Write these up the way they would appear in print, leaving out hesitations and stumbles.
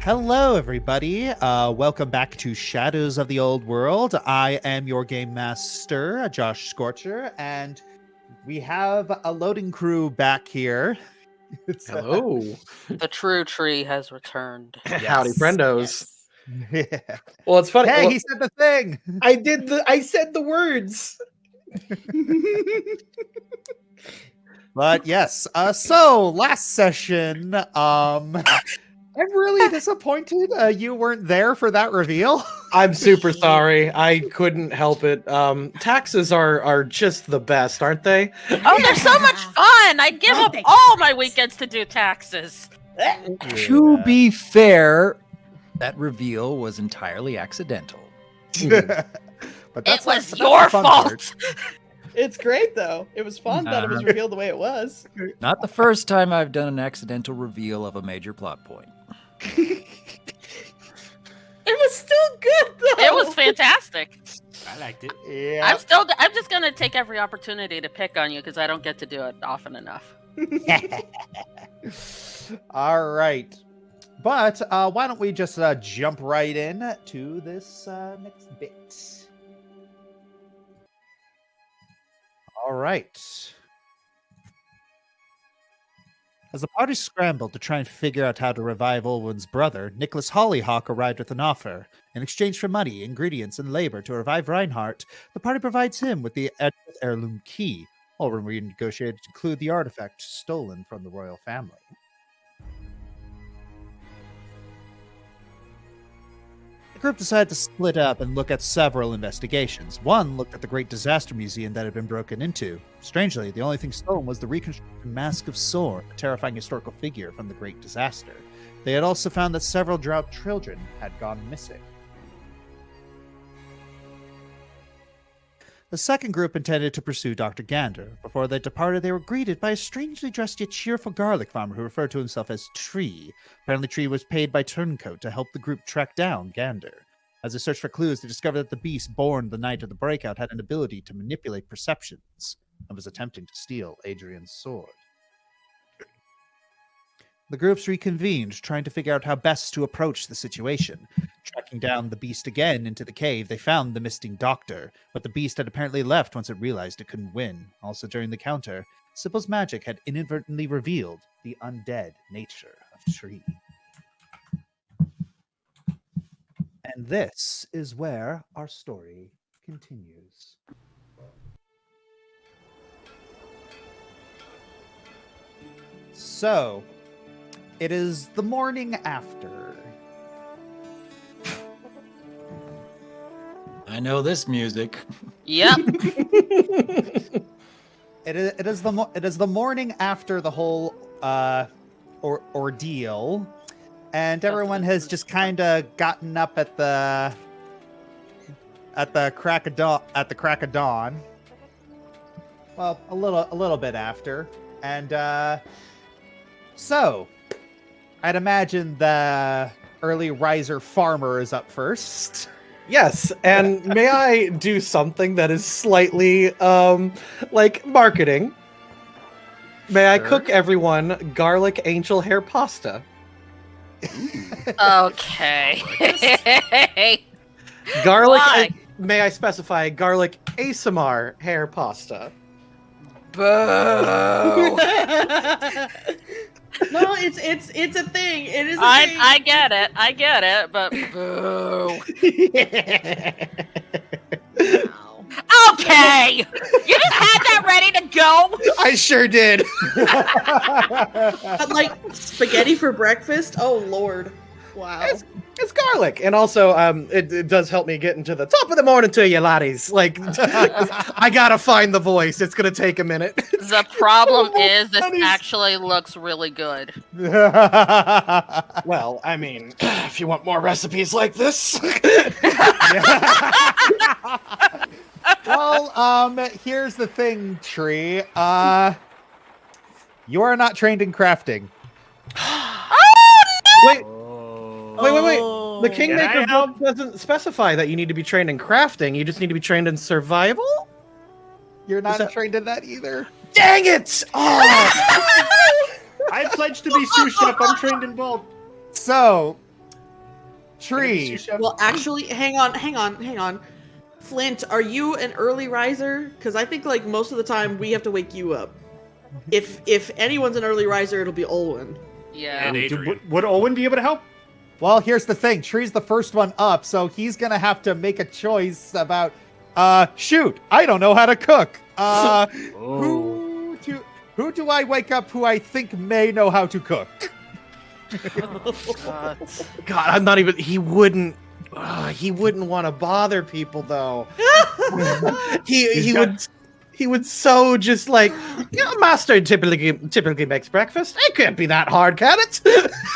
Hello, everybody. Welcome back to Shadows of the Old World. I am your game master, Josh Scorcher, and we have a loading crew back here. Hello. The true tree has returned. Howdy, friendos. Yeah. Well, it's funny. Hey, Well, he said the thing. I said the words. But yes, so last session, I'm really disappointed you weren't there for that reveal. I'm super sorry. I couldn't help it. Taxes are just the best, aren't they? Oh, they're so much fun! I give up all my weekends to do taxes. To be fair, that reveal was entirely accidental. But It was that's your the fun fault. part. It's great though. It was fun that it was revealed the way it was. Not the first time I've done an accidental reveal of a major plot point. It was still good though. It was fantastic. I liked it. Yeah. I'm just gonna take every opportunity to pick on you because I don't get to do it often enough. All right. But why don't we just jump right in to this next bit. All right. As the party scrambled to try and figure out how to revive Olwen's brother, Nicholas Hollyhock arrived with an offer. In exchange for money, ingredients, and labor to revive Reinhardt, the party provides him with the heirloom key. Olwen renegotiated to include the artifact stolen from the royal family. The group decided to split up and look at several investigations. One looked at the Great Disaster Museum that had been broken into. Strangely, the only thing stolen was the reconstructed Mask of Sor, a terrifying historical figure from the Great Disaster. They had also found that several drowned children had gone missing. The second group intended to pursue Dr. Gander. Before they departed, they were greeted by a strangely dressed yet cheerful garlic farmer who referred to himself as Tree. Apparently, Tree was paid by Turncoat to help the group track down Gander. As they searched for clues, they discovered that the beast born the night of the breakout had an ability to manipulate perceptions and was attempting to steal Adrian's sword. The groups reconvened, trying to figure out how best to approach the situation. Tracking down the beast again into the cave, they found the missing doctor, but the beast had apparently left once it realized it couldn't win. Also during the counter, Sybil's magic had inadvertently revealed the undead nature of Tree. And this is where our story continues. So, it is the morning after. I know this music. Yep. It is the morning after the whole ordeal, and everyone has just kind of gotten up at the crack of dawn. Well, a little bit after, and so I'd imagine the early riser farmer is up first. Yes, and may I do something that is slightly like marketing? May I cook everyone garlic angel hair pasta? Okay. Garlic. Why? May I specify garlic ASMR hair pasta? Boo. No, it's a thing. It is a thing. I get it, but boo. Okay! You just had that ready to go? I sure did. But like spaghetti for breakfast? Oh Lord. Wow. It's garlic, and also it does help me get into the top of the morning to you, laddies. Like, I gotta find the voice. It's gonna take a minute. The problem is this actually looks really good. Well, I mean, if you want more recipes like this. Well, here's the thing, Tree. You are not trained in crafting. Wait. Wait. The Can Kingmaker I help? book doesn't specify that you need to be trained in crafting. You just need to be trained in survival? You're not that- trained in that either. Dang it! Oh! I pledged to be sous chef. I'm trained in both. So, Tree. Well, actually, hang on. Flint, are you an early riser? Because I think like most of the time we have to wake you up. If anyone's an early riser, it'll be Olwen. Yeah. And would Owen be able to help? Well, here's the thing. Tree's the first one up, so he's gonna have to make a choice about. Shoot! I don't know how to cook. Who do I wake up who I think may know how to cook? God. God, I'm not even. He wouldn't want to bother people though. He would so just like, master typically makes breakfast. It can't be that hard, can it?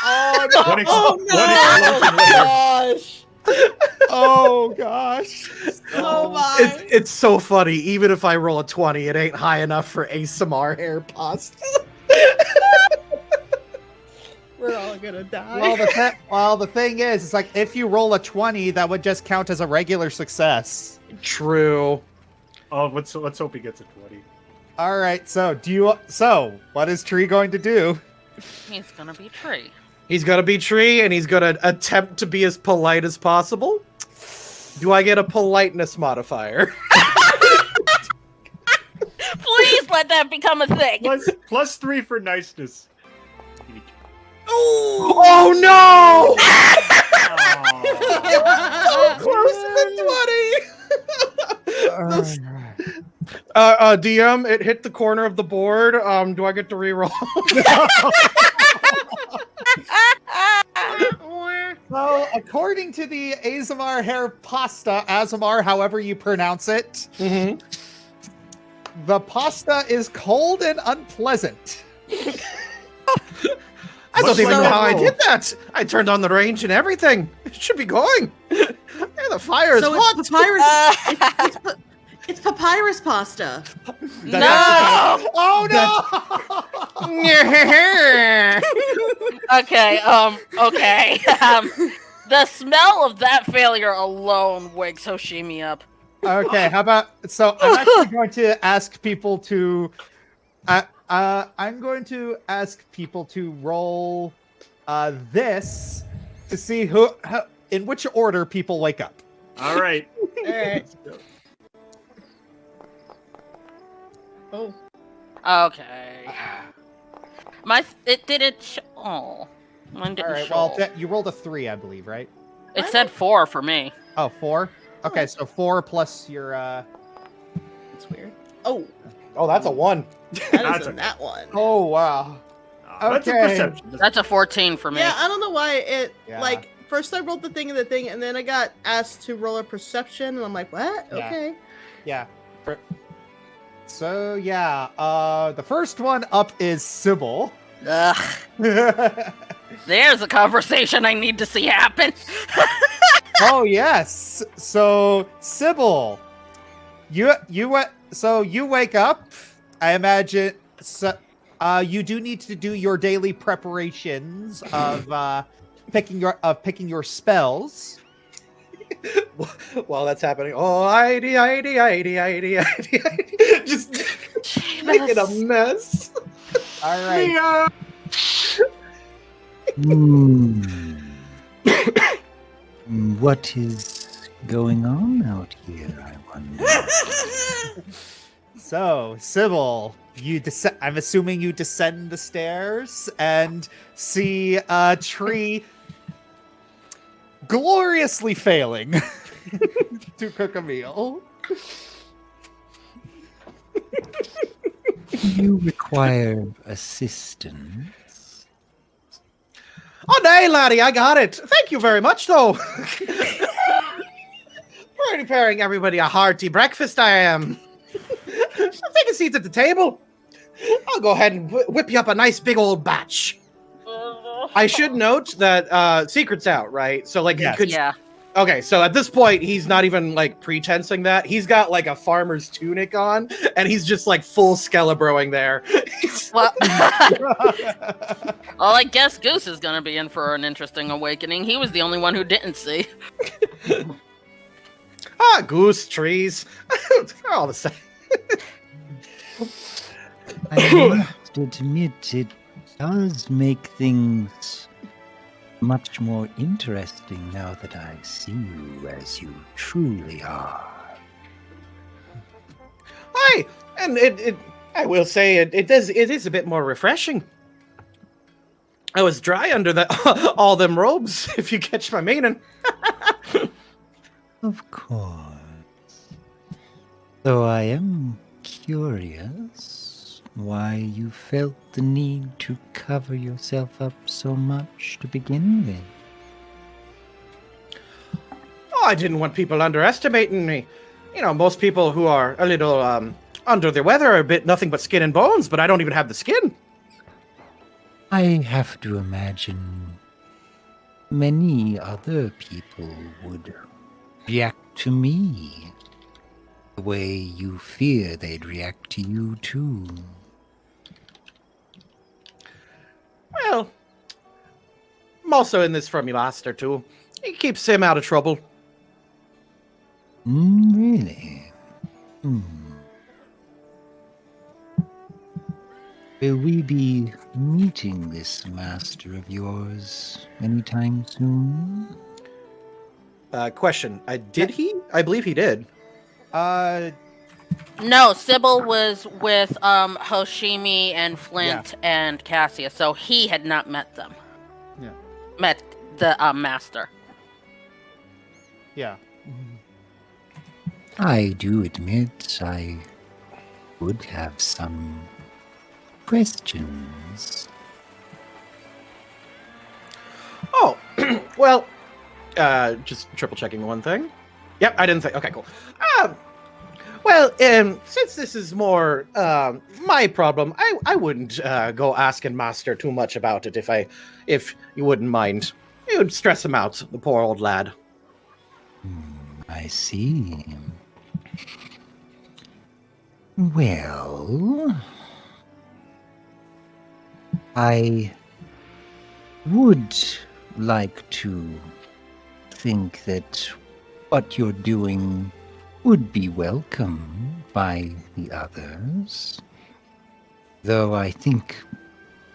Oh no! What ex- Oh what no! explosion Gosh! Oh gosh! Oh my! It's so funny. Even if I roll a 20, it ain't high enough for ASMR hair pasta. We're all gonna die. Well, the thing is, it's like if you roll a 20, that would just count as a regular success. True. Oh, let's hope he gets a 20. All right, so what is Tree going to do? He's gonna be Tree. He's gonna be Tree, and he's gonna attempt to be as polite as possible. Do I get a politeness modifier? Please let that become a thing. Plus 3 for niceness. Oh no! Aw. Close to the 20. DM, it hit the corner of the board. Do I get to reroll? So, according to the Azamar hair pasta, Azamar, however you pronounce it, Mm-hmm. the pasta is cold and unpleasant. I don't even know how I roll. did that. I turned on the range and everything. It should be going. Yeah, the fire is So hot. it's papyrus. It's papyrus pasta. No. Oh no! Okay. Okay. The smell of that failure alone wakes Hoshimi up. Okay, how about so I'm actually going to ask people to I'm going to ask people to roll this to see in which order people wake up. All right. Oh. Okay. It didn't. Oh, mine didn't All right, show. well, you rolled a 3, I believe, right? It said 4 for me. Oh, 4? Okay, so 4 plus your That's weird. Oh, Oh, that's a 1. that is that one. Oh wow. That's a Okay. perception. That's a 14 for me. Yeah, I don't know why it Yeah. like first I rolled the thing and the thing, and then I got asked to roll a perception, and I'm like, what? Yeah. Okay. Yeah. So yeah, the first one up is Sybil. Ugh. There's a conversation I need to see happen. Oh yes. So Sybil, you wake up. I imagine. So, you do need to do your daily preparations of picking your spells. While that's happening, just making a mess. All right. What is going on out here, I wonder? So Sybil, I'm assuming you descend the stairs and see a Tree gloriously failing to cook a meal. You require assistance. Oh, nay, laddie, I got it. Thank you very much, though. Preparing everybody a hearty breakfast, I am. Take a seat at the table. I'll go ahead and whip you up a nice big old batch. I should note that secret's out, right? So, like, Yes. you could. Yeah. Okay, so at this point, he's not even like pretensing that. He's got like a farmer's tunic on, and he's just like full Skelebroing there. Well, well, I guess Goose is gonna be in for an interesting awakening. He was the only one who didn't see. Goose, trees, they're all the same. I must admit, it does make things much more interesting now that I see you as you truly are. Aye, and I will say it is a bit more refreshing. I was dry under all them robes, if you catch my meaning. Of course. Though I am curious why you felt the need to cover yourself up so much to begin with. Oh, I didn't want people underestimating me. You know, most people who are a little under the weather are a bit nothing but skin and bones, but I don't even have the skin. I have to imagine many other people would react to me the way you fear they'd react to you too. Well, I'm also in this for me master too. He keeps him out of trouble. Really? Will we be meeting this master of yours anytime soon? Question. Did he? I believe he did. No, Sybil was with Hoshimi and Flint and Cassia, so he had not met them. Yeah. Met the master. Yeah. I do admit I would have some questions. Oh, well, just triple checking one thing. Yep, I didn't think. Okay, cool. Well, since this is more my problem, I wouldn't go asking Master too much about it if you wouldn't mind. It would stress him out, the poor old lad. I see. Well, I would like to think that what you're doing would be welcome by the others. Though I think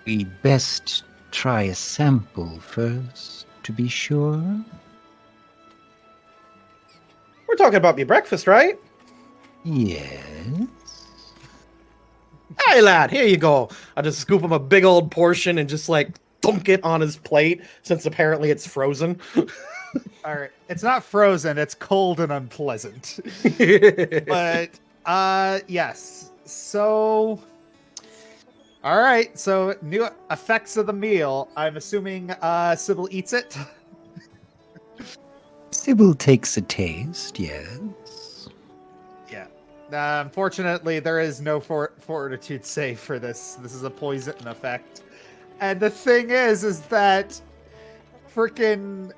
we'd best try a sample first to be sure. We're talking about me breakfast, right? Yes. Hey, lad, here you go. I just scoop him a big old portion and just like dunk it on his plate, since apparently it's frozen. All right. It's not frozen. It's cold and unpleasant. But yes. So all right. So new effects of the meal. I'm assuming Sybil eats it. Sybil takes a taste, yes. Yeah. Unfortunately, there is no fortitude save for this. This is a poison effect. And the thing is that freaking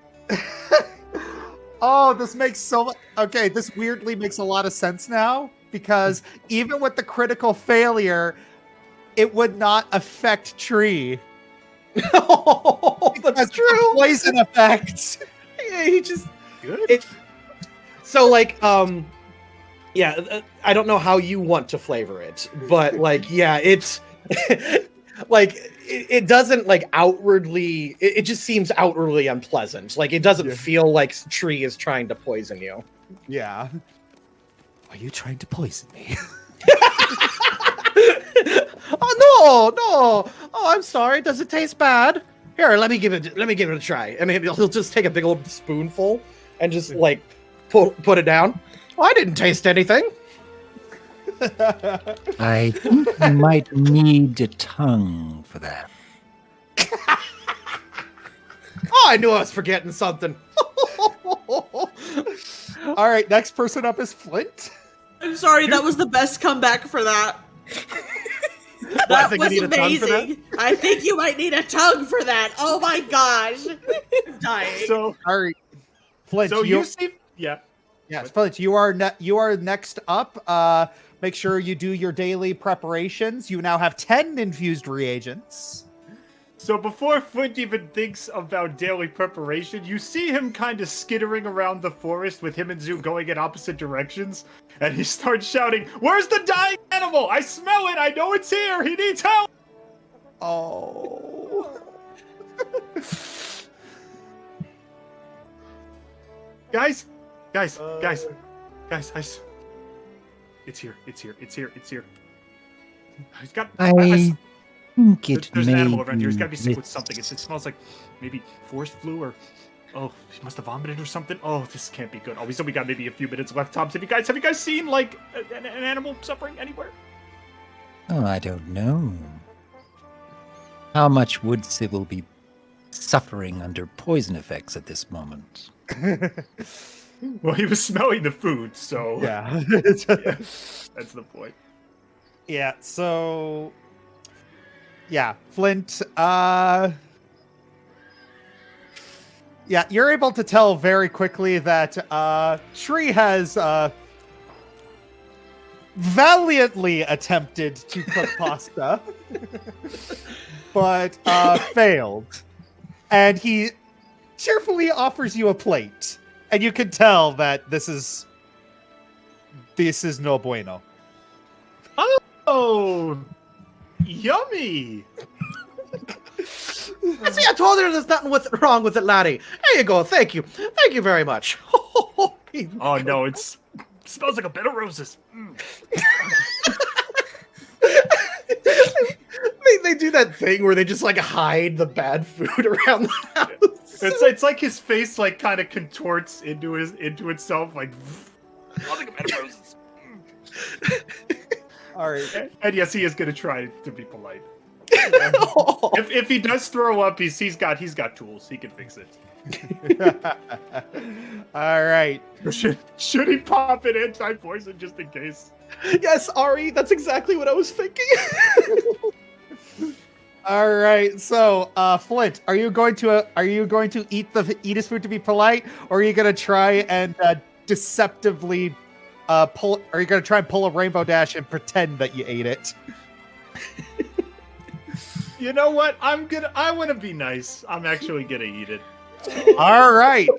oh, this makes so much. Okay, this weirdly makes a lot of sense now, because even with the critical failure, it would not affect Tree. Oh, that's true. Poison effect. Yeah, he just Good. so like yeah, I don't know how you want to flavor it, but like yeah, it's like it doesn't like outwardly. It just seems outwardly unpleasant. Like it doesn't feel like Tree is trying to poison you. Yeah. Are you trying to poison me? Oh no! Oh, I'm sorry. Does it taste bad? Here, let me give it a try. And he'll just take a big old spoonful and just like put it down. Well, I didn't taste anything. I think you might need a tongue for that. Oh, I knew I was forgetting something. All right, next person up is Flint. I'm sorry, that was the best comeback for that. I That think you was need a tongue for that? amazing. I think you might need a tongue for that. Oh my gosh. I'm dying. So, All right, Flint. so you see, yeah. Yes, Flint. You are next up. Make sure you do your daily preparations. You now have 10 infused reagents. So before Flint even thinks about daily preparation, you see him kind of skittering around the forest with him and Zoo going in opposite directions, and he starts shouting, "Where's the dying animal? I smell it! I know it's here! He needs help!" Oh. guys, guys. It's here. He's got. I think it There's may an animal around here. He's be got to be sick with this. something. It smells like maybe forest flu or. Oh, he must have vomited or something. Oh, this can't be good. Oh, we got maybe a few minutes left. Toms, have you guys seen like an animal suffering anywhere? Oh, I don't know. How much would Sybil be suffering under poison effects at this moment? Well, he was smelling the food, so Yeah. yeah, that's the point. Yeah, so yeah, Flint, yeah, you're able to tell very quickly that Tree has valiantly attempted to cook pasta, but failed. And he cheerfully offers you a plate. And you can tell that this is no bueno. Oh, yummy! See, I told her there's nothing wrong with it, laddie. There you go. Thank you very much. Oh no, it smells like a bed of roses. Mm. They do that thing where they just like hide the bad food around the house. It's like his face like kind of contorts into itself, like smells like a bed of roses. All right. And yes, he is gonna try to be polite. If he does throw up, he's got tools. He can fix it. All right. Should he pop an anti-poison just in case? Yes, Ari, that's exactly what I was thinking. All right. So, Flint, are you going to eat his food to be polite, or are you going to try and deceptively pull? Are you going to try and pull a rainbow dash and pretend that you ate it? You know what? I want to be nice. I'm actually gonna eat it. All right.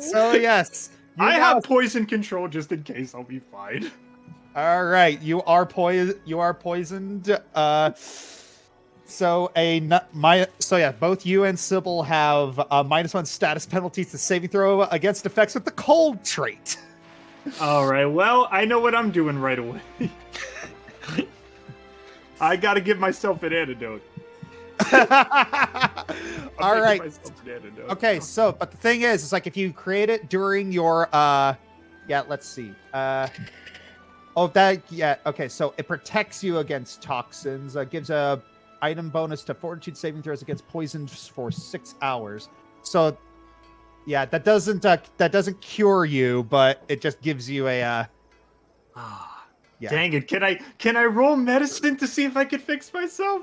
So yes, I have poison control just in case. I'll be fine. All right, you are poisoned. So both you and Sybil have -1 status penalties to saving throw against effects with the cold trait. All right. Well, I know what I'm doing right away. I gotta give myself an antidote. All right. Okay, so but the thing is, it's like if you create it during your let's see. Okay, so it protects you against toxins, gives a item bonus to fortitude saving throws against poison for 6 hours. So yeah, that doesn't cure you, but it just gives you a yeah. Dang it! Can I roll medicine to see if I can fix myself?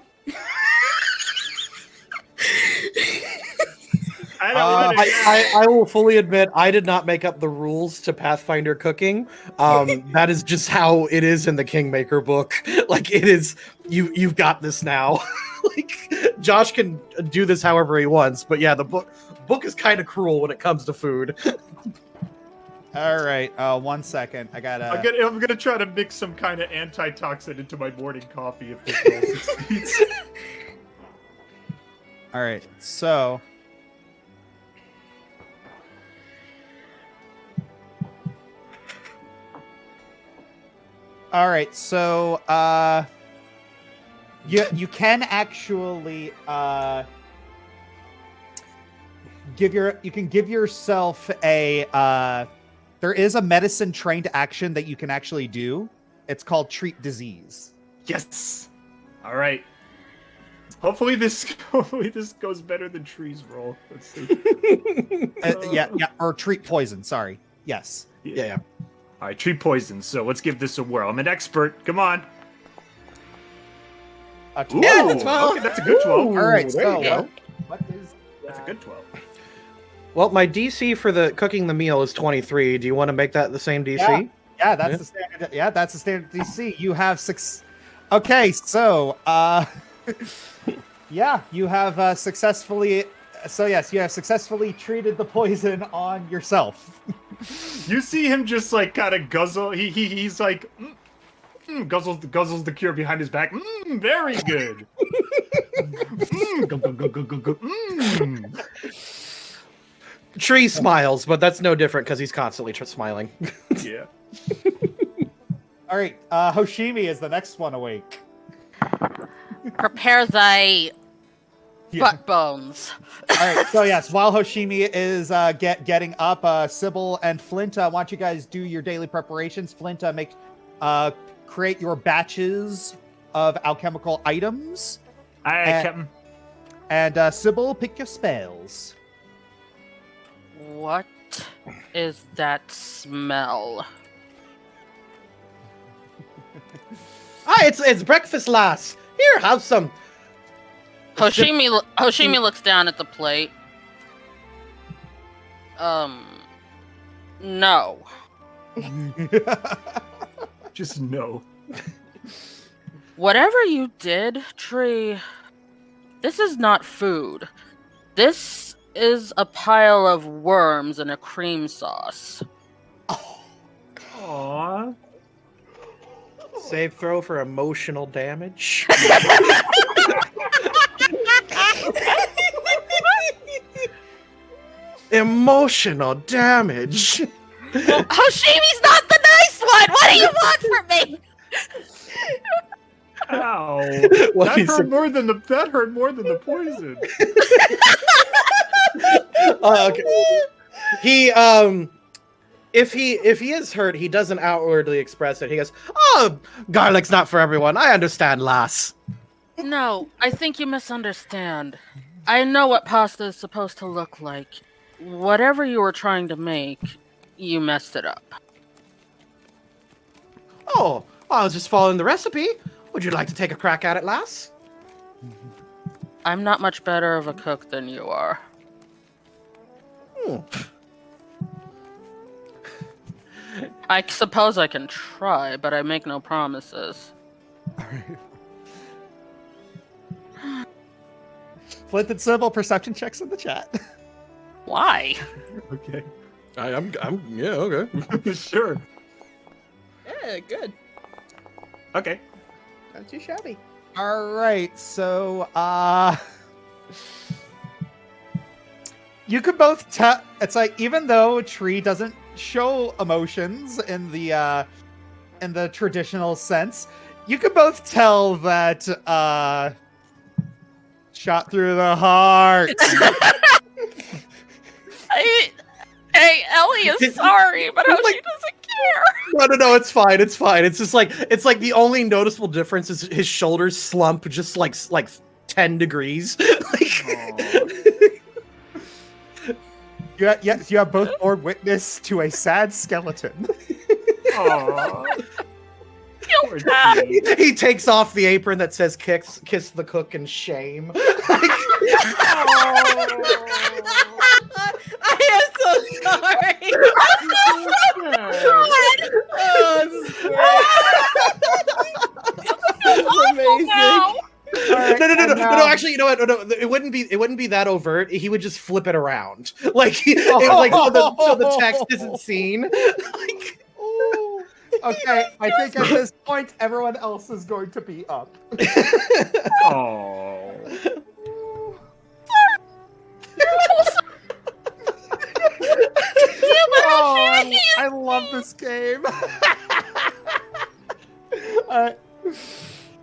I will fully admit I did not make up the rules to Pathfinder cooking. That is just how it is in the Kingmaker book. Like it is, you've got this now. Like Josh can do this however he wants, but yeah, the book is kind of cruel when it comes to food. All right, 1 second. I'm gonna try to mix some kind of antitoxin into my morning coffee if this roll succeeds. All right, so you can actually give yourself a there is a medicine trained action that you can actually do. It's called treat disease. Yes. All right. Hopefully this goes better than Tree's roll. Let's see. Or treat poison. Sorry. Yes. Yeah. All right, treat poison. So let's give this a whirl. I'm an expert. Come on. Ooh, yeah, that's 12. Okay, that's a good 12. All right. There you go. What is? That's a good 12. Well, my DC for the cooking the meal is 23. Do you want to make that the same DC? Yeah, that's the standard. Yeah, that's the standard DC. You have six. Okay, so you have successfully. So yes, you have successfully treated the poison on yourself. You see him just like kind of guzzle. He's like guzzles the cure behind his back. Very good. Tree smiles, but that's no different because he's constantly smiling. Yeah. All right, Hoshimi is the next one awake. Prepare thy Yeah. butt bones. All right, so yes, while Hoshimi is getting up, Sybil and Flint, why don't you guys do your daily preparations? Flint, create your batches of alchemical items, All right, And- Captain. and Sybil, pick your spells. What is that smell? It's breakfast, lass. Here, have some. Hoshimi looks down at the plate. No. Just no. Whatever you did, Tree, this is not food. This is a pile of worms and a cream sauce. Aww. Save throw for emotional damage. Emotional damage. Hoshimi's not the nice one! What do you want from me? Ow. What that he hurt said- more than the poison. Okay. He if he is hurt, he doesn't outwardly express it. He goes, "Oh, garlic's not for everyone. I understand, lass." No, I think you misunderstand. I know what pasta is supposed to look like. Whatever you were trying to make, you messed it up. Oh, I was just following the recipe. Would you like to take a crack at it, lass? I'm not much better of a cook than you are. Hmm. I suppose I can try, but I make no promises. Flint and Sybil, perception checks in the chat. Why? Okay. I'm yeah, okay. Sure. Yeah, good. Okay. Not too shabby. All right, so you could both tell. It's like even though Tree doesn't show emotions in the traditional sense, you could both tell that shot through the heart. Hey, Ellie is sorry, but Hoshi doesn't care. No, it's fine. It's fine. It's just like the only noticeable difference is his shoulders slump just like 10 degrees. You have both borne witness to a sad skeleton. Aww. Poor Ah. Tree. He takes off the apron that says kiss the cook in shame. I am so sorry. Oh, this is great. That's amazing. Now. No. Actually, you know what? No, it wouldn't be that overt. He would just flip it around, like so the text isn't seen. Like, Okay, I think at this point everyone else is going to be up. Oh. Oh, I love this game.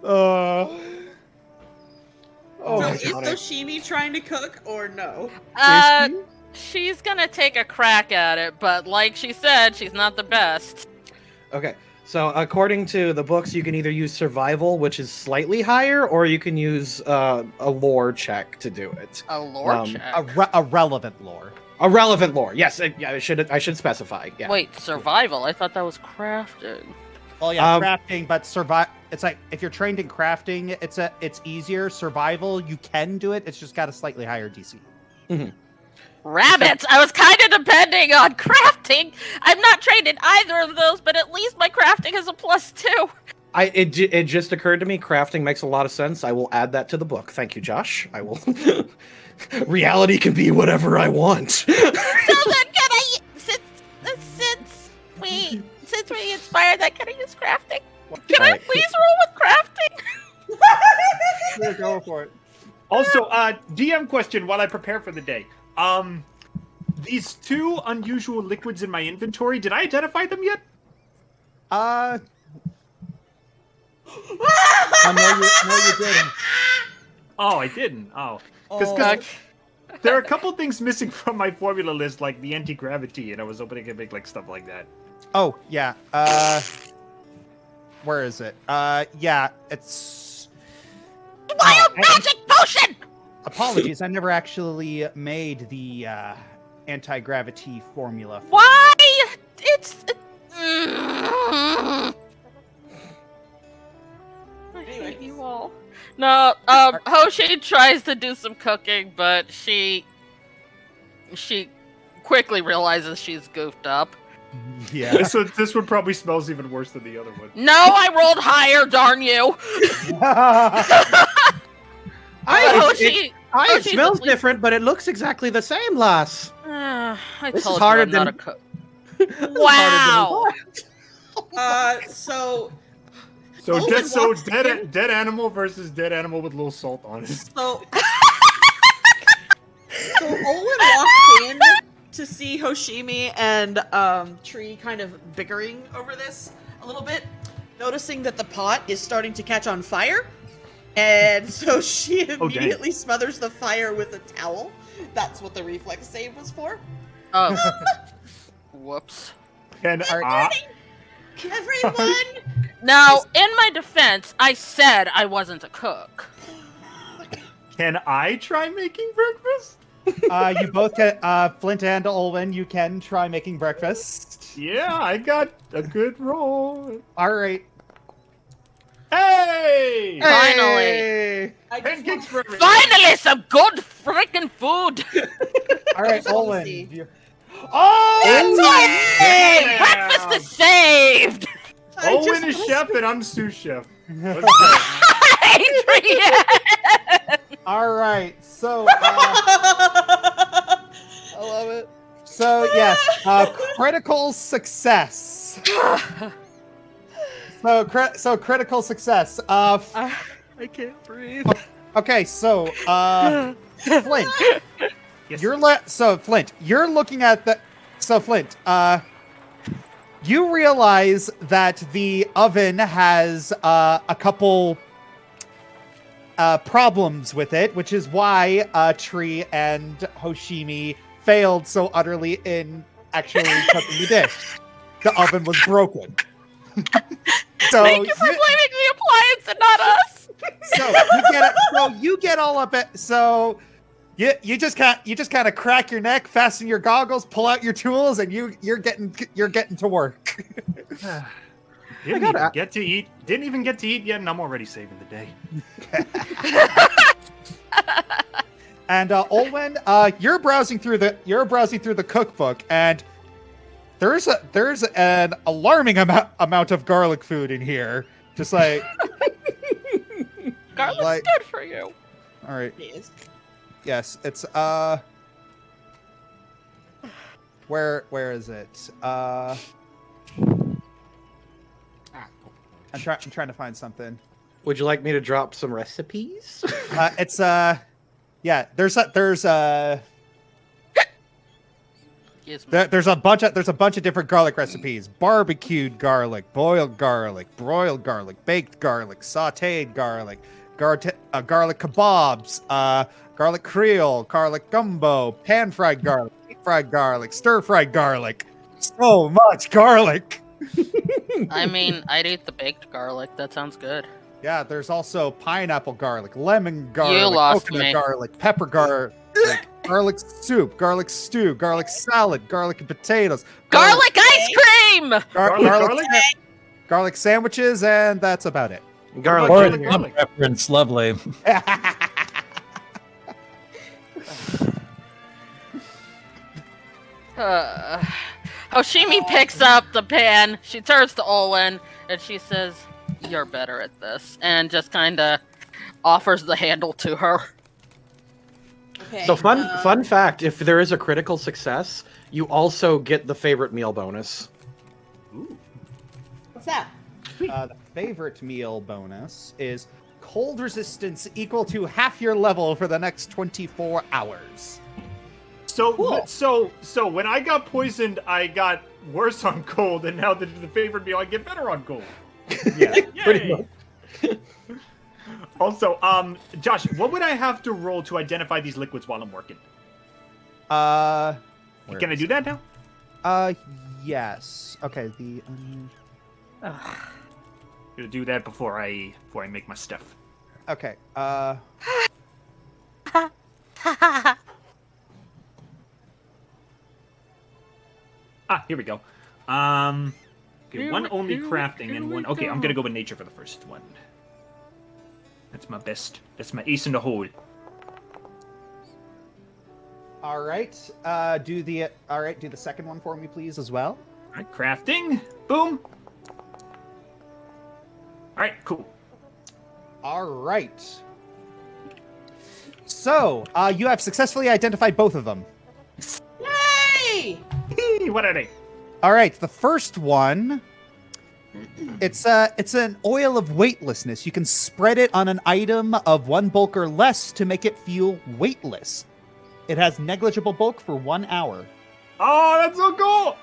Oh So my is God. Hoshimi trying to cook or no? She's gonna take a crack at it, but like she said, she's not the best. okay, so according to the books, you can either use survival, which is slightly higher, or you can use a lore check to do it. A lore check. A relevant lore. A relevant lore, yes. Yeah, I should specify. Yeah. Wait, survival? I thought that was crafting. Well, yeah, Um, crafting, but survive. It's like if you're trained in crafting, it's easier. Survival, you can do it. It's just got a slightly higher DC. Rabbits! I was kind of depending on crafting. I'm not trained in either of those, but at least my crafting is a +2. It just occurred to me, crafting makes a lot of sense. I will add that to the book. Thank you, Josh. I will. Reality can be whatever I want. So then, can I, since we inspired that, can I use crafting? Can I Alright. please roll with crafting? Yeah, go for it. Also, DM question while I prepare for the day. these two unusual liquids in my inventory, did I identify them yet? No, you didn't. Oh, I didn't. Oh. Because there are a couple things missing from my formula list, like the anti-gravity, and I was hoping I could make like stuff like that. Oh, yeah. Where is it? Yeah, it's... Wild magic potion! Apologies, I never actually made the, anti-gravity formula. For Why? It's... I hate you all. No, Hoshi tries to do some cooking, but she quickly realizes she's goofed up. Yeah. This one probably smells even worse than the other one. No, I rolled higher, darn you! It smells different, but it looks exactly the same, lass. I This is told harder you I'm not a than- cook. Wow. So So Owen walks in. dead animal versus dead animal with a little salt on it. So Olin walks in to see Hoshimi and Tree kind of bickering over this a little bit, noticing that the pot is starting to catch on fire. And so she immediately smothers the fire with a towel. That's what the reflex save was for. Oh. Whoops. And Everyone! Now, in my defense, I said I wasn't a cook. can I try making breakfast? You both can, Flint and Olwen, you can try making breakfast. Yeah, I got a good roll. Alright. Hey! Finally. Pancakes for everyone. Finally, some good freaking food! Alright, just wanna Olwen. see. Oh! That's right! Yeah. Breakfast is saved! Owen is chef and I'm sous chef. Let's go. Adrian! Alright, so, I love it. so yes, critical success. So critical success. I can't breathe. Okay, so, Flint. Yes. Flint, you're looking at the... So, Flint, you realize that the oven has a couple problems with it, which is why Tree and Hoshimi failed so utterly in actually cooking the dish. The oven was broken. So Thank you for blaming the appliance and not us! you get all up at you just kind of crack your neck, fasten your goggles, pull out your tools, and you're getting to work. Didn't even get to eat yet, and I'm already saving the day. And Olwen, you're browsing through the cookbook, and there's an alarming amount of garlic food in here. Just like Garlic's good for you. All right. It is. Yes, it's where is it? I'm trying to find something. Would you like me to drop some recipes? It's yeah, there's a bunch of different garlic recipes: barbecued garlic, boiled garlic, broiled garlic, baked garlic, sautéed garlic, garlic kebabs, garlic creole, garlic gumbo, pan-fried garlic, deep-fried garlic, stir-fried garlic. So much garlic. I mean, I'd eat the baked garlic. That sounds good. Yeah, there's also pineapple garlic, lemon garlic, You lost coconut me. garlic, pepper garlic, garlic soup, garlic stew, garlic salad, garlic and potatoes, Garlic ice cream! garlic sandwiches, and that's about it. Garlic. Or Junior. garlic. Reference, lovely. Hoshimi picks up the pan. She turns to Olwen and she says, "You're better at this," and just kind of offers the handle to her. Okay. So fun fact: if there is a critical success, you also get the favorite meal bonus. What's that? The favorite meal bonus is cold resistance equal to half your level for the next 24 hours. So, so when I got poisoned, I got worse on cold, and now the favored meal, I get better on cold. Yeah, Pretty yay! Also, Josh, what would I have to roll to identify these liquids while I'm working? Where Can I is do it? that now? Yes. Okay. Gonna do that before I make my stuff. Okay. Here we go. Okay, one only crafting and one. Okay, I'm gonna go with nature for the first one. That's my best. That's my ace in the hole. All right. Do the second one for me, please, as well. All right, crafting. Boom. All right, cool. All right. So, you have successfully identified both of them. Yay! What are they? All right, the first one, it's an oil of weightlessness. You can spread it on an item of 1 bulk or less to make it feel weightless. It has negligible bulk for 1 hour. Oh, that's so cool!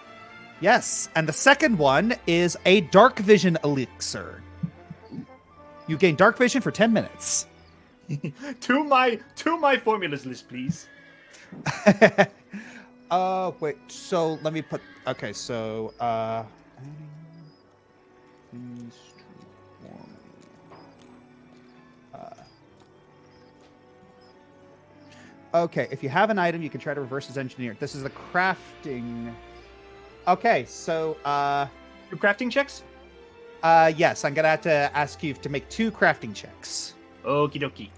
Yes, and the second one is a dark vision elixir. You gain dark vision for 10 minutes. to my formulas list, please. Wait, so let me put, okay, so, okay, if you have an item, you can try to reverse its engineer. This is the crafting. Okay, so, Your crafting checks? yes, I'm gonna have to ask you to make 2 crafting checks. Okie dokie.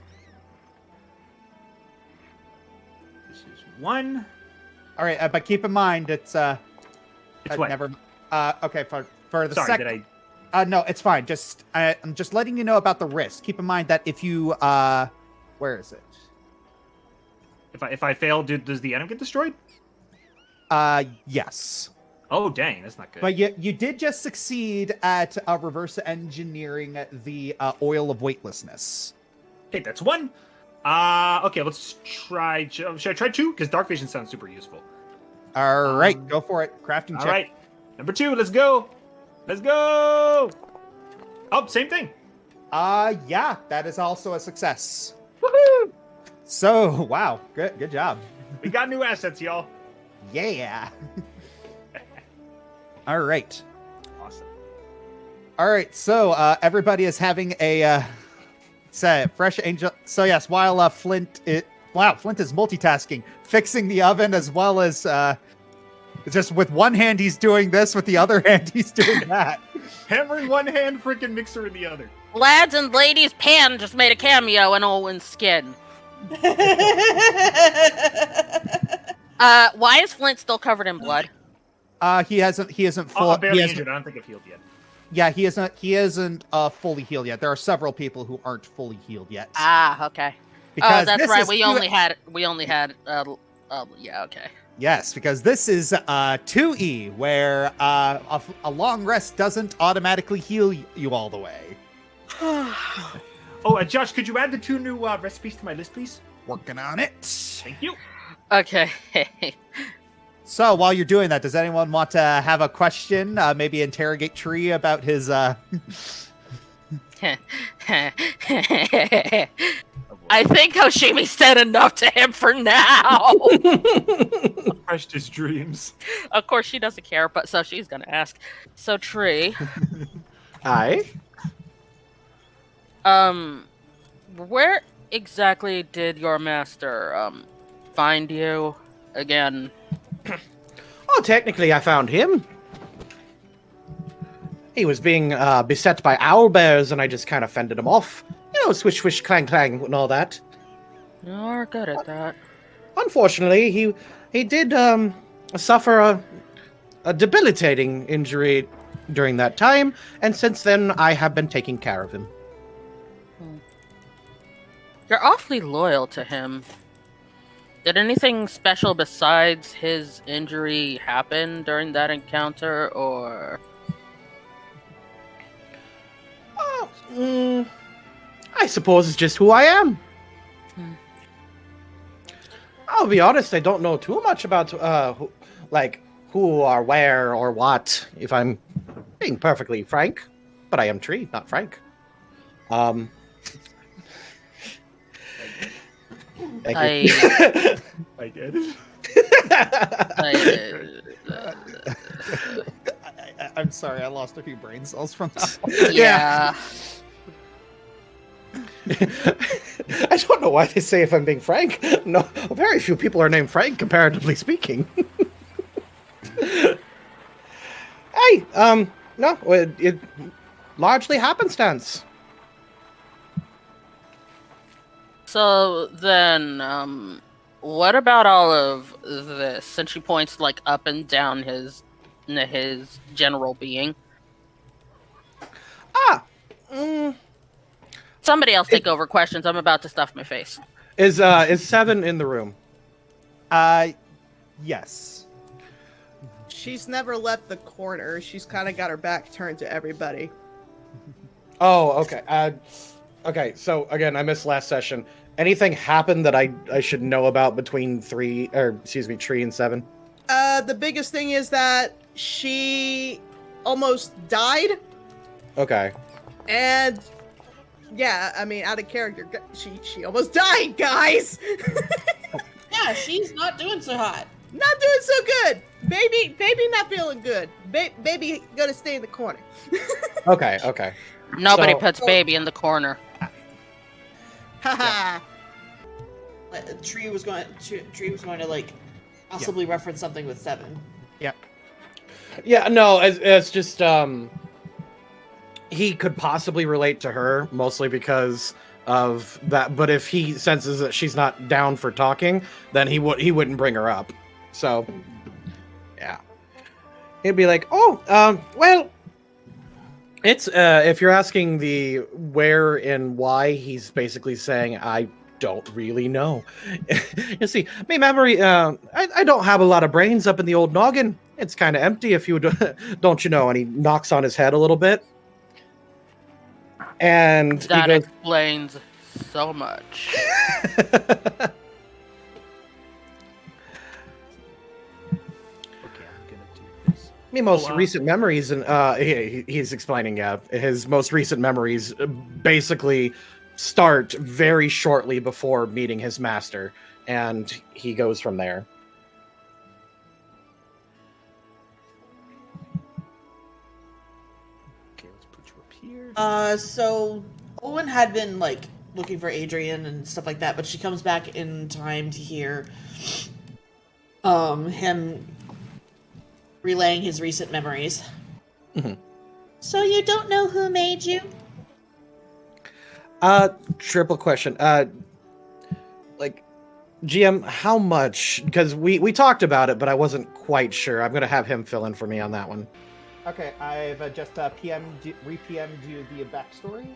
This is 1. All right, but keep in mind, it's what? never, okay, for the Sorry, second. did I? No, it's fine. I'm just letting you know about the risk. Keep in mind that if you, where is it? If I fail, does the item get destroyed? Yes. Oh, dang, that's not good. But you did just succeed at reverse engineering the oil of weightlessness. Okay, that's 1. Okay, let's try. Should I try 2? Because dark vision sounds super useful. All right, go for it. Crafting check. All right, number 2. Let's go. Let's go. Oh, same thing. Yeah, that is also a success. Woohoo! So, wow, good job. We got new assets, y'all. Yeah. All right. Awesome. All right, so everybody is having a fresh angel. So yes, while Flint is multitasking, fixing the oven as well as just with one hand he's doing this, with the other hand he's doing that. Hammer in one hand, freaking mixer in the other. Lads and ladies, Pan just made a cameo in Owen's skin. Why is Flint still covered in blood? He isn't Oh, full. barely injured. I don't think I've healed yet. Yeah, he isn't fully healed yet. There are several people who aren't fully healed yet. Ah, okay. Because Oh, that's this right. is We only had. Yeah, okay. Yes, because this is 2E, where a long rest doesn't automatically heal you all the way. Oh, Josh, could you add the 2 new recipes to my list, please? Working on it. Thank you. Okay. So while you're doing that, does anyone want to have a question? Maybe interrogate Tre about his. I think Hoshimi said enough to him for now. Crushed his dreams. Of course, she doesn't care, but so she's gonna ask. So, Tre, Aye. where exactly did your master find you again? Oh, technically, I found him. He was being beset by owl bears, and I just kind of fended him off. You know, swish, swish, clang, clang, and all that. You're good at that. Unfortunately, he did suffer a debilitating injury during that time, and since then, I have been taking care of him. You're awfully loyal to him. Did anything special besides his injury happen during that encounter, or? I suppose it's just who I am. I'll be honest, I don't know too much about who or where or what, if I'm being perfectly frank. But I am Tree, not Frank. Thank you. I did. I'm sorry, I lost a few brain cells from that. Yeah. I don't know why they say if I'm being frank. No, very few people are named Frank, comparatively speaking. Hey, no, it largely happenstance. So then, what about all of this? And she points like up and down his general being. Somebody else take over questions. I'm about to stuff my face. Is Seven in the room? Yes. She's never left the corner. She's kind of got her back turned to everybody. Oh, okay. Okay, so again, I missed last session. Anything happened that I should know about between Tree and Seven? The biggest thing is that she almost died, Okay. and yeah, I mean, out of character, she almost died, guys. Yeah, she's not doing so hot. Not doing so good. Baby not feeling good. Baby gonna stay in the corner. Okay. Nobody So- puts baby in the corner. Haha. Tree was going to like possibly reference something with Seven. Yeah, no, it's just he could possibly relate to her mostly because of that. But if he senses that she's not down for talking, then he wouldn't bring her up. So, yeah, he'd be like, "Oh, well, it's if you're asking the where and why, he's basically saying I don't really know. You see, my memory, I don't have a lot of brains up in the old noggin. It's kind of empty if you don't you know." And he knocks on his head a little bit. And he That goes, explains so much. my most recent memories, and he's explaining, his most recent memories basically start very shortly before meeting his master, and he goes from there. Okay, let's put you up here. So Owen had been like looking for Adrian and stuff like that, but she comes back in time to hear him relaying his recent memories. Mhm. So you don't know who made you? Triple question. Like, GM, how much? Because we talked about it, but I wasn't quite sure. I'm gonna have him fill in for me on that one. Okay, I've just re-PM'd you the backstory.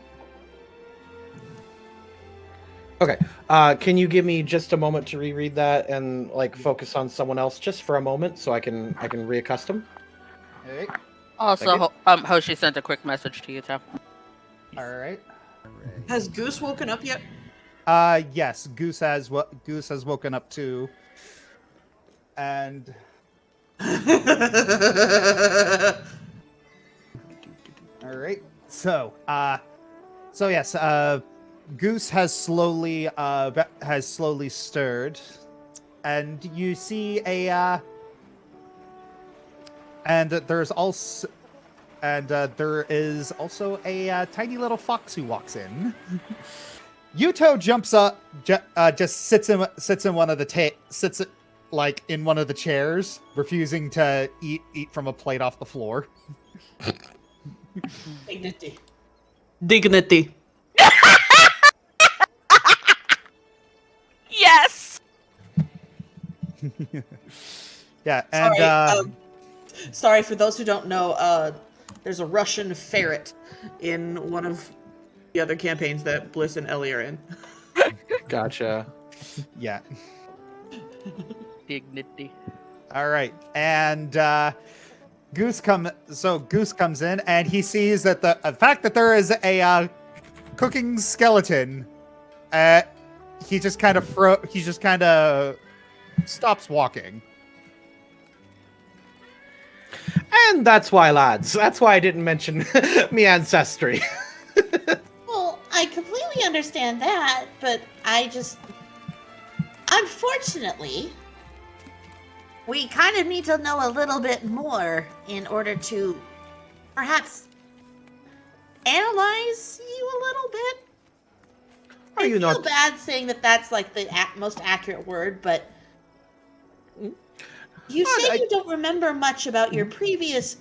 Okay. Can you give me just a moment to reread that and like focus on someone else just for a moment so I can reaccustom? Alright. Also, Hoshi sent a quick message to you, Tom. Alright. Has Goose woken up yet? Yes, Goose has woken up too. And alright. So yes, Goose has slowly stirred, and you see there is also a tiny little fox who walks in. Yuto jumps up, just sits in one of the in one of the chairs, refusing to eat from a plate off the floor. Dignity. Yes. Yeah, and Sorry, sorry for those who don't know. There's a Russian ferret in one of the other campaigns that Bliss and Ellie are in. Gotcha. yeah. Dignity. All right, and Goose comes in, and he sees that the fact that there is a cooking skeleton. He just kind of stops walking. And that's why, lads. That's why I didn't mention me ancestry. Well, I completely understand that, but I just. Unfortunately, we kind of need to know a little bit more in order to perhaps analyze you a little bit. Are I you feel not? bad saying that that's like the most accurate word, but you say you don't remember much about your previous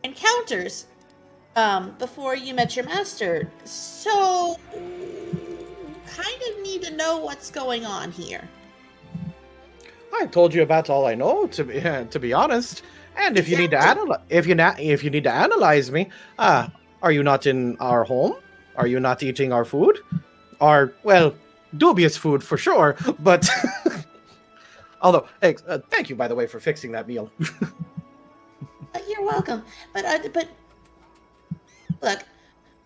encounters before you met your master. So, kind of need to know what's going on here. I told you about all I know, to be honest. And if you need to if you need to analyze me, are you not in our home? Are you not eating our food? Our, well, dubious food for sure, but although, thank you, by the way, for fixing that meal. You're welcome. But look,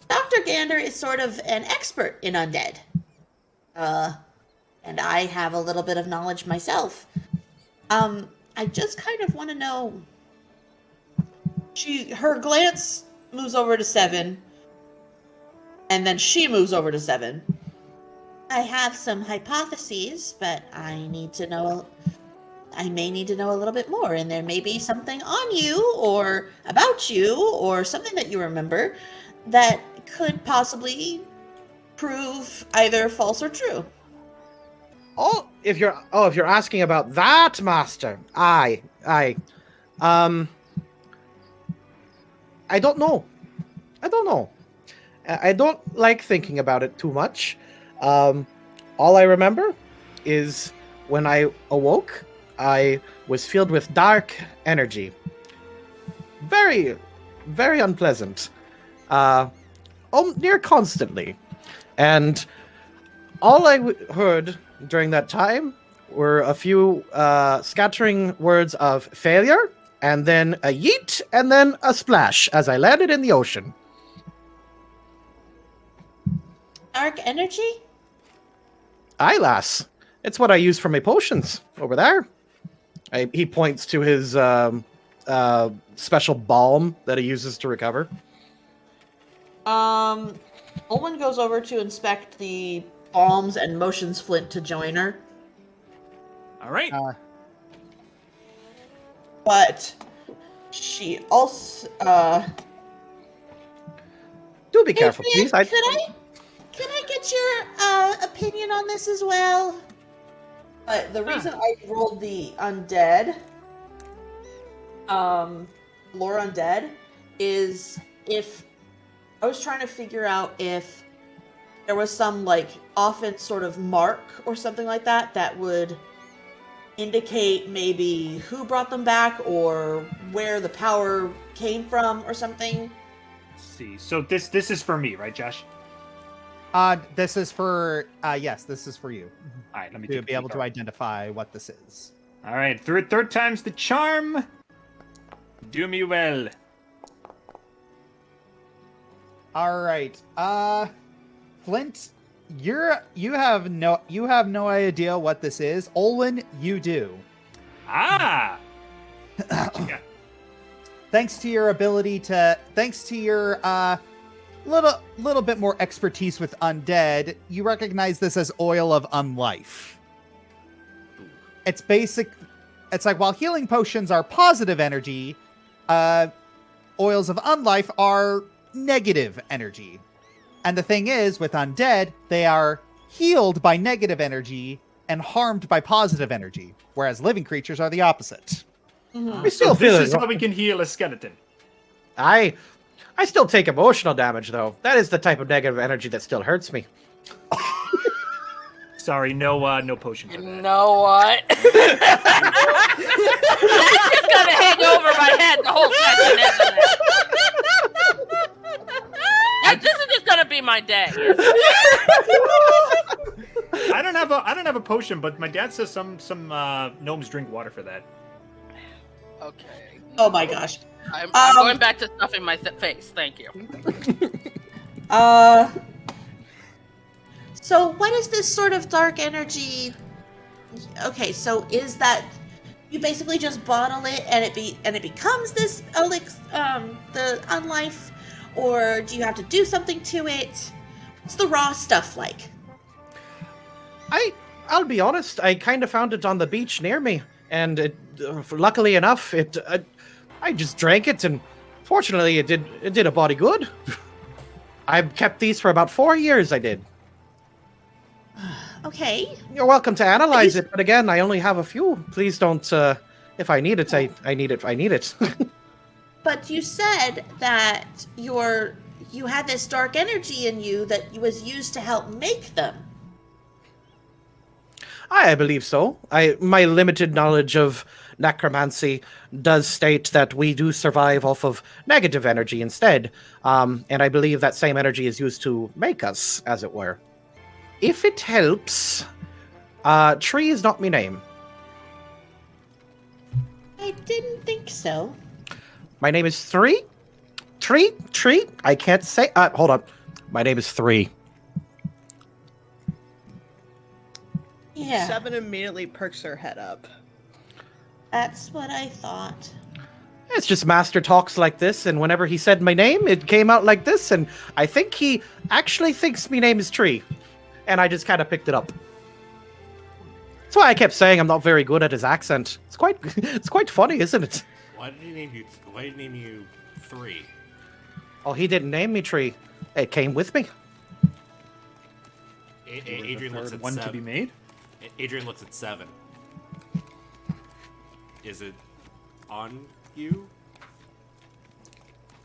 Dr. Gander is sort of an expert in undead. And I have a little bit of knowledge myself. I just kind of want to know. Her glance moves over to 7, and then she moves over to 7. I have some hypotheses, but I may need to know a little bit more, and there may be something on you, or about you, or something that you remember that could possibly prove either false or true. If you're asking about that, master, I don't know. I don't like thinking about it too much. All I remember is when I awoke, I was filled with dark energy. Very, very unpleasant. Near constantly. And all I heard during that time were a few scattering words of failure, and then a yeet, and then a splash as I landed in the ocean. Dark energy? Aye, lass. It's what I use for my potions over there. He points to his special balm that he uses to recover. Olwen goes over to inspect the bombs and motions Flint to join her. All right. But she also Do be careful, please. Can I get your opinion on this as well? But the reason I rolled the undead, lore undead, is if I was trying to figure out if there was some like often sort of mark or something like that that would indicate maybe who brought them back or where the power came from or something. Let's see. So this is for me, right, Josh? This is for yes, this is for you. All right, let me To take be a able peek. to identify what this is. All right, third time's the charm. Do me well. All right. Flint, you have no idea what this is. Olwen, you do. Ah. Yeah. Thanks to your little bit more expertise with undead, you recognize this as oil of unlife. It's like while healing potions are positive energy, oils of unlife are negative energy. And the thing is, with undead, they are healed by negative energy and harmed by positive energy, whereas living creatures are the opposite. Mm-hmm. We still So feel this is it. how we can heal a skeleton. I still take emotional damage, though. That is the type of negative energy that still hurts me. Sorry, no potion for You that. know what? That's just gonna hang over my head the whole session, isn't it? This is just gonna be my day. I don't have a potion, but my dad says some gnomes drink water for that. Okay. Oh my gosh. I'm going back to stuffing my face. Thank you. So what is this sort of dark energy Okay, so is that you basically just bottle it and it becomes this the unlife, or do you have to do something to it? What's the raw stuff like? I'll be honest, I kind of found it on the beach near me, and luckily enough, I just drank it, and fortunately, it did a body good. I've kept these for about 4 years. I did. Okay. You're welcome to analyze it, but again, I only have a few. Please don't. If I need it, I need it. I need it. But you said that you had this dark energy in you that was used to help make them. I believe so. My limited knowledge of necromancy does state that we do survive off of negative energy instead, and I believe that same energy is used to make us, as it were. If it helps, Tree is not my name. I didn't think so. My name is Tree. Tree. I can't say. Hold on. My name is Three. Yeah, 7 immediately perks her head up. that's what I thought. It's just Master talks like this, and whenever he said my name, it came out like this, and I think he actually thinks my name is Tree. And I just kind of picked it up. That's why I kept saying I'm not very good at his accent. It's quite funny, isn't it? Why did he name you Three? Oh, he didn't name me Tree. It came with me. Adrian looks at one 7. to be made. Adrian looks at 7. Is it on you?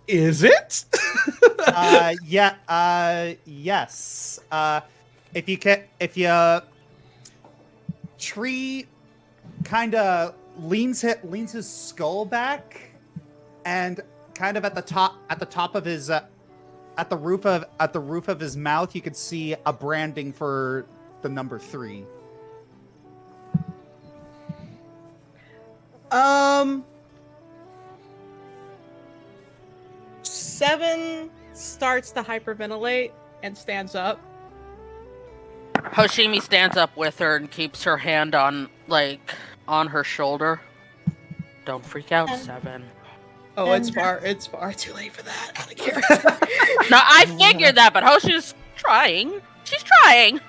Is it? Yes. Tree kind of leans his skull back, and kind of at the top of his at the roof of his mouth, you can see a branding for the number 3. 7 starts to hyperventilate and stands up. Hoshimi stands up with her and keeps her hand on her shoulder. Don't freak out, 7. Oh, it's far too late for that. Out of character. No, I figured that, but Hoshi's trying. She's trying.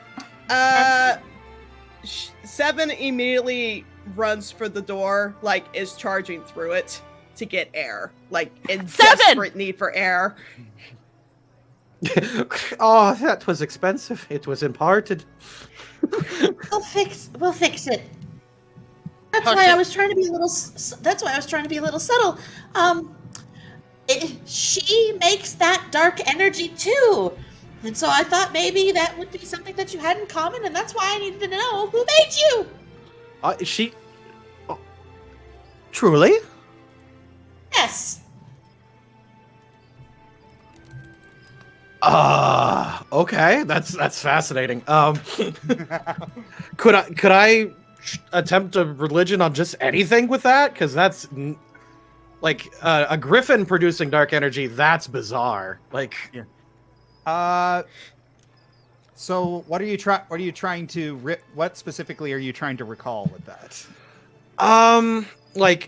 7 immediately runs for the door, is charging through it to get air, in 7! desperate need for air. Oh, that was expensive. It was imparted. We'll fix it. That's How's why I it- was trying to be a little. That's why I was trying to be a little subtle. She makes that dark energy too, and so I thought maybe that would be something that you had in common, and that's why I needed to know who made you. She. Oh, truly? Yes. Okay. That's fascinating. Could I attempt a religion on just anything with that? Because that's a griffin producing dark energy. That's bizarre. So what are you trying to what specifically are you trying to recall with that?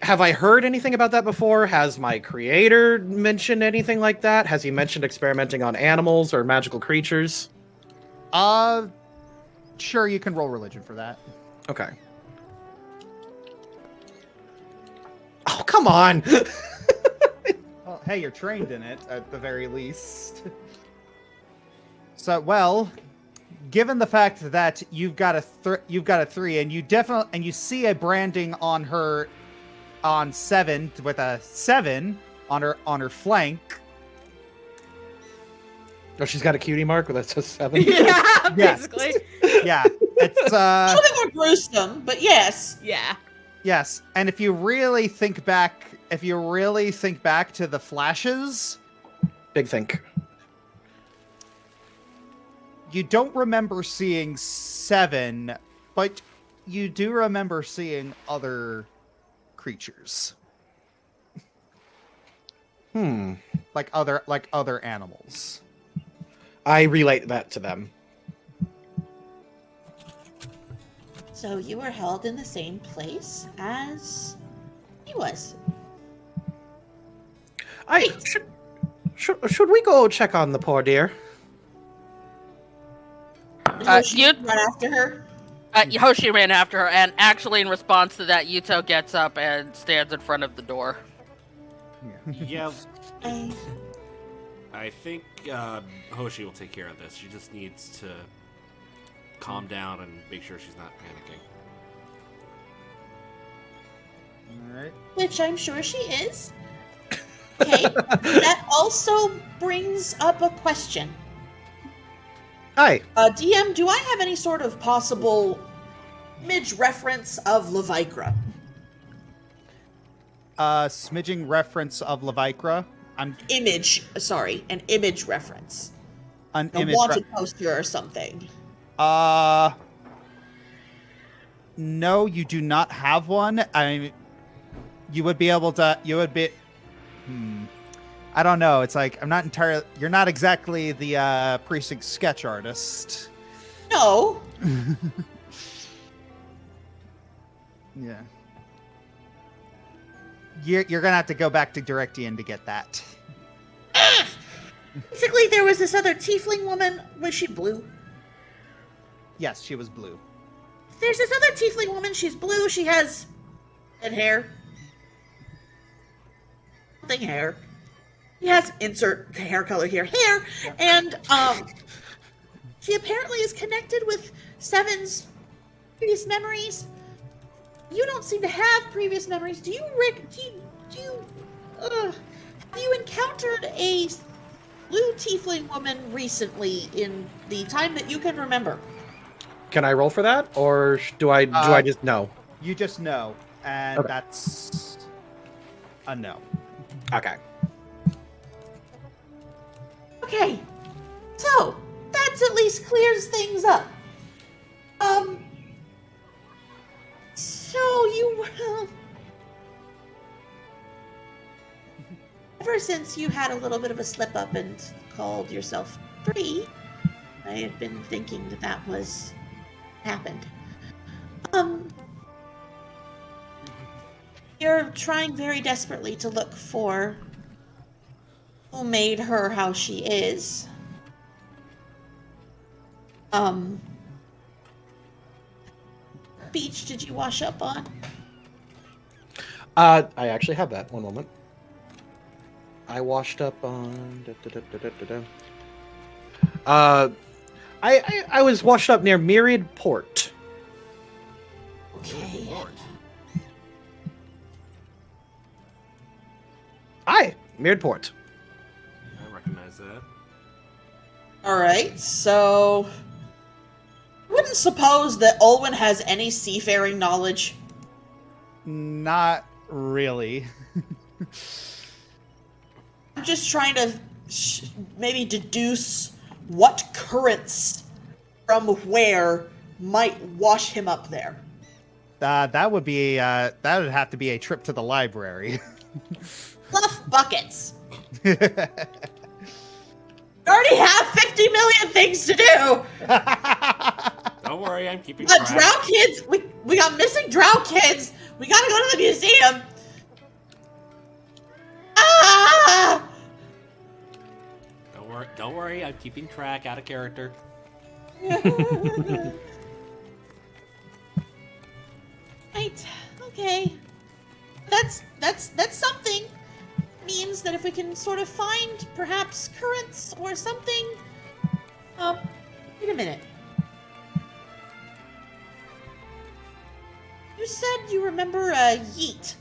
Have I heard anything about that before? Has my creator mentioned anything like that? Has he mentioned experimenting on animals or magical creatures? Sure, you can roll religion for that. Okay. Oh, come on! Well, hey, you're trained in it at the very least. So, well, given the fact that you've got a 3, and you see a branding on her on 7 with a 7 on her flank. Oh, she's got a cutie mark that says 7. Yeah, Yes. basically. Yeah, it's A little bit more gruesome, but yes. Yeah. yes. And if you really think back to the flashes, Big think. you don't remember seeing 7, but you do remember seeing other creatures. Like other animals. I relate that to them. So you were held in the same place as he was. Should we go check on the poor dear? She run after her. Hoshi ran after her, and actually, in response to that, Yuto gets up and stands in front of the door. Yeah. I think Hoshi will take care of this. She just needs to calm down and make sure she's not panicking. Alright. Which I'm sure she is. Okay, that also brings up a question. Hi. DM, do I have any sort of possible image reference of Levikra? Smidging reference of Levikra. An image reference. An A image. wanted poster or something. No, you do not have one. You would be able to. You would be. I don't know. It's like I'm not entirely. You're not exactly the precinct sketch artist. No. Yeah. You're gonna have to go back to Directian to get that. Basically, there was this other tiefling woman. Was she blue? Yes, she was blue. There's this other tiefling woman. She's blue. She has red hair. Something hair. She has insert hair color here. Hair. And she apparently is connected with Seven's previous memories. You don't seem to have previous memories. Do you, Rick? Have you encountered a blue tiefling woman recently in the time that you can remember? Can I roll for that, or do I just know? You just know, and Okay. that's a no. Okay. Okay, so that at least clears things up. So you, ever since you had a little bit of a slip up and called yourself Tre, I had been thinking that was happened. You're trying very desperately to look for who made her how she is. Beach did you wash up on? I actually have that. One moment. I washed up on. I was washed up near Myriad Port. Okay. Aye, Myriad Port. I recognize that. Alright, so I wouldn't suppose that Olwen has any seafaring knowledge. Not really. I'm just trying to maybe deduce what currents from where might wash him up there. That would have to be a trip to the library. Fluff buckets. We already have 50 million things to do. Don't worry, I'm keeping But track. drow kids, we got missing drow kids. We gotta go to the museum. Ah! Don't worry, I'm keeping track out of character. Right. Okay. That's something. Means that if we can sort of find perhaps currents or something. Wait a minute. You said you remember a yeet.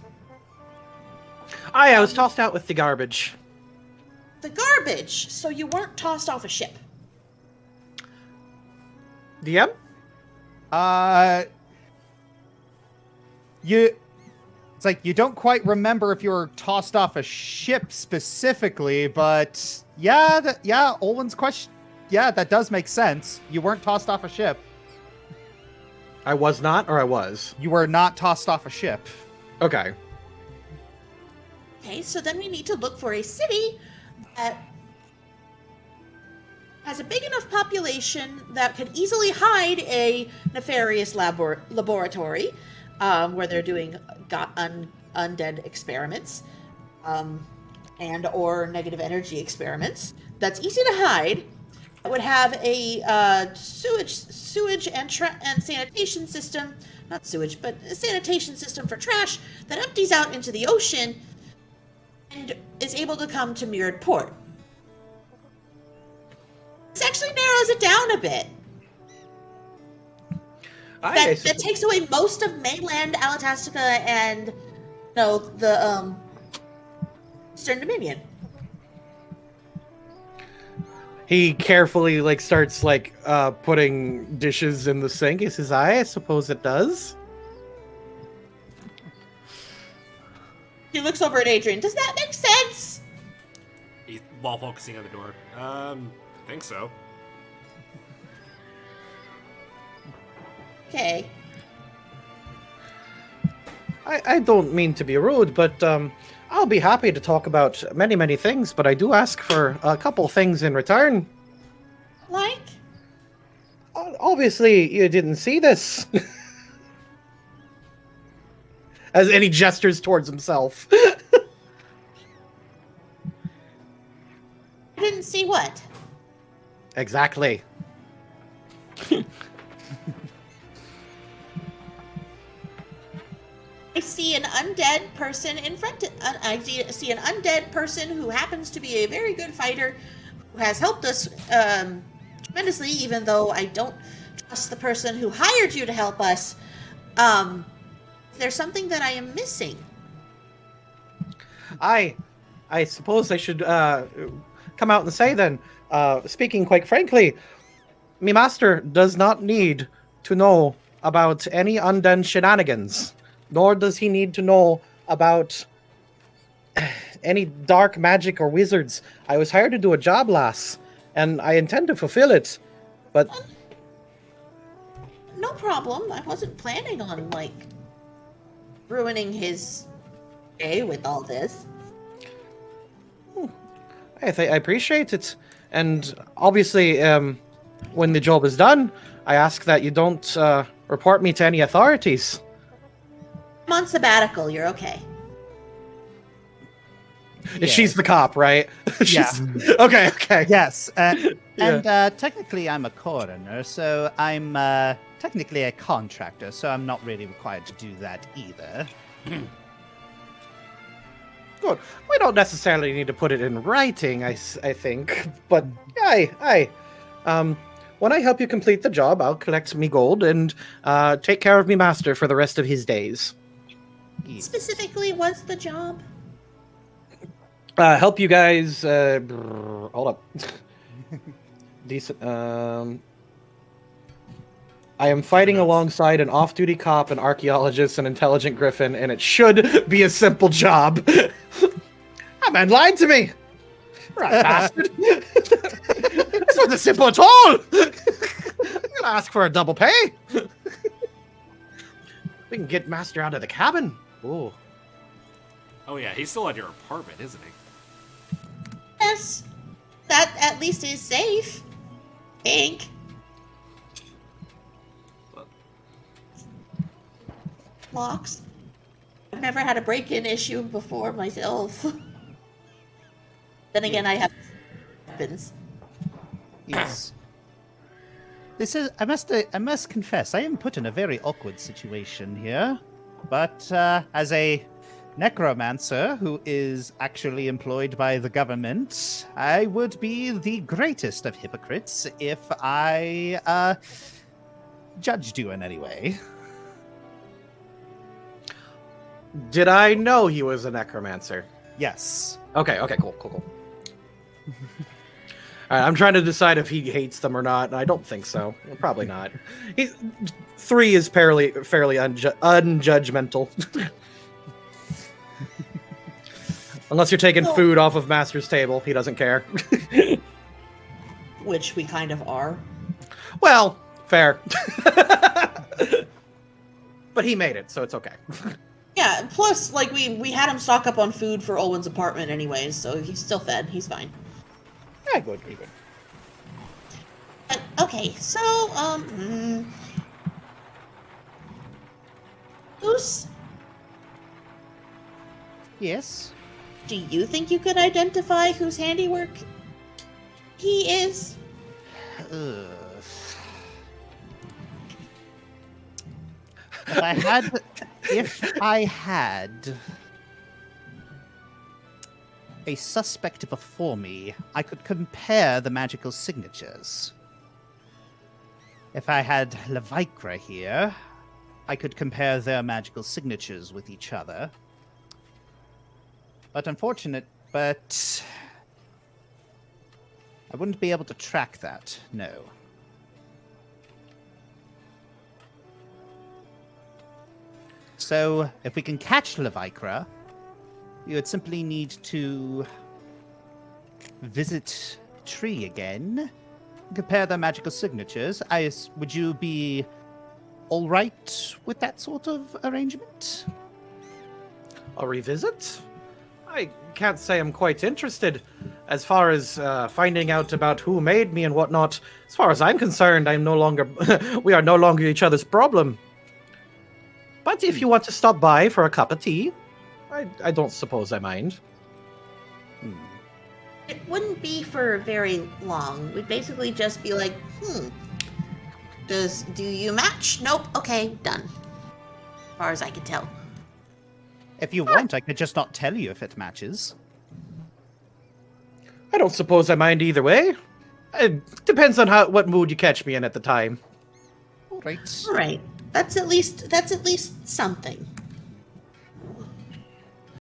Aye, I was tossed out with the garbage. The garbage. So you weren't tossed off a ship. DM? It's like you don't quite remember if you were tossed off a ship specifically, but yeah, Olwen's question, yeah, that does make sense. You weren't tossed off a ship. I was not, or I was? You were not tossed off a ship. Okay. Okay, so then we need to look for a city that has a big enough population that could easily hide a nefarious laboratory where they're doing undead experiments and or negative energy experiments. That's easy to hide. It would have a sewage and sanitation system, not sewage, but a sanitation system for trash that empties out into the ocean and is able to come to Mirrored Port. This actually narrows it down a bit. That takes away most of mainland Alatastica and the Eastern Dominion. He carefully starts putting dishes in the sink. He says, I suppose it does. He looks over at Adrian. Does that make sense? While focusing on the door. I think so. Okay. I don't mean to be rude, but I'll be happy to talk about many, many things, but I do ask for a couple things in return. Like? Obviously, you didn't see this. As any gestures towards himself. I didn't see what? Exactly. I see an undead person in front. I see an undead person who happens to be a very good fighter, who has helped us tremendously. Even though I don't trust the person who hired you to help us, there's something that I am missing. I suppose I should come out and say then. Speaking quite frankly, me master does not need to know about any undead shenanigans. Nor does he need to know about any dark magic or wizards. I was hired to do a job, lass, and I intend to fulfill it, but... No problem. I wasn't planning on, ruining his day with all this. I appreciate it. And obviously, when the job is done, I ask that you don't report me to any authorities. I'm on sabbatical. You're okay. Yeah. She's the cop, right? Yeah. Okay. Yes. And Yeah. technically, I'm a coroner, so I'm technically a contractor, so I'm not really required to do that either. Good. We don't necessarily need to put it in writing, I think. But, aye. When I help you complete the job, I'll collect me gold and take care of me master for the rest of his days. Specifically, what's the job? Help you guys... hold up. Decent... I am fighting alongside an off-duty cop, an archaeologist, an intelligent griffin, and it should be a simple job. That man lied to me! Right, bastard! This wasn't simple at all! I'm gonna ask for a double pay! We can get Master out of the cabin. Ooh. Oh yeah, he's still at your apartment, isn't he? Yes. That at least is safe. Ink. Locks. I've never had a break-in issue before myself. Then again, I have weapons. Yes. This is. I must confess, I am put in a very awkward situation here. But as a necromancer who is actually employed by the government, I would be the greatest of hypocrites if I judged you in any way. Did I know he was a necromancer? Yes. Okay, cool. All right, I'm trying to decide if he hates them or not, and I don't think so. Well, probably not. 3 is fairly unjudgmental. Unless you're taking food off of Master's table, he doesn't care. Which we kind of are. Well, fair. But he made it, so it's okay. Yeah, plus, we had him stock up on food for Olwen's apartment anyways, so he's still fed. He's fine. Yeah, good. Okay, so, Goose, Yes. do you think you could identify whose handiwork he is? Ugh. If I had a suspect before me, I could compare the magical signatures. If I had Levikra here, I could compare their magical signatures with each other. But I wouldn't be able to track that, no. So, if we can catch Levikra, you would simply need to visit Tree again, compare their magical signatures. Would you be all right with that sort of arrangement? A revisit? I can't say I'm quite interested. As far as finding out about who made me and whatnot, as far as I'm concerned, I'm no longer we are no longer each other's problem. But if you want to stop by for a cup of tea, I don't suppose I mind. It wouldn't be for very long. We'd basically just be like, do you match? Nope. Okay, done. As far as I can tell. If you want, I could just not tell you if it matches. I don't suppose I mind either way. It depends on what mood you catch me in at the time. All right. All right. That's at least something.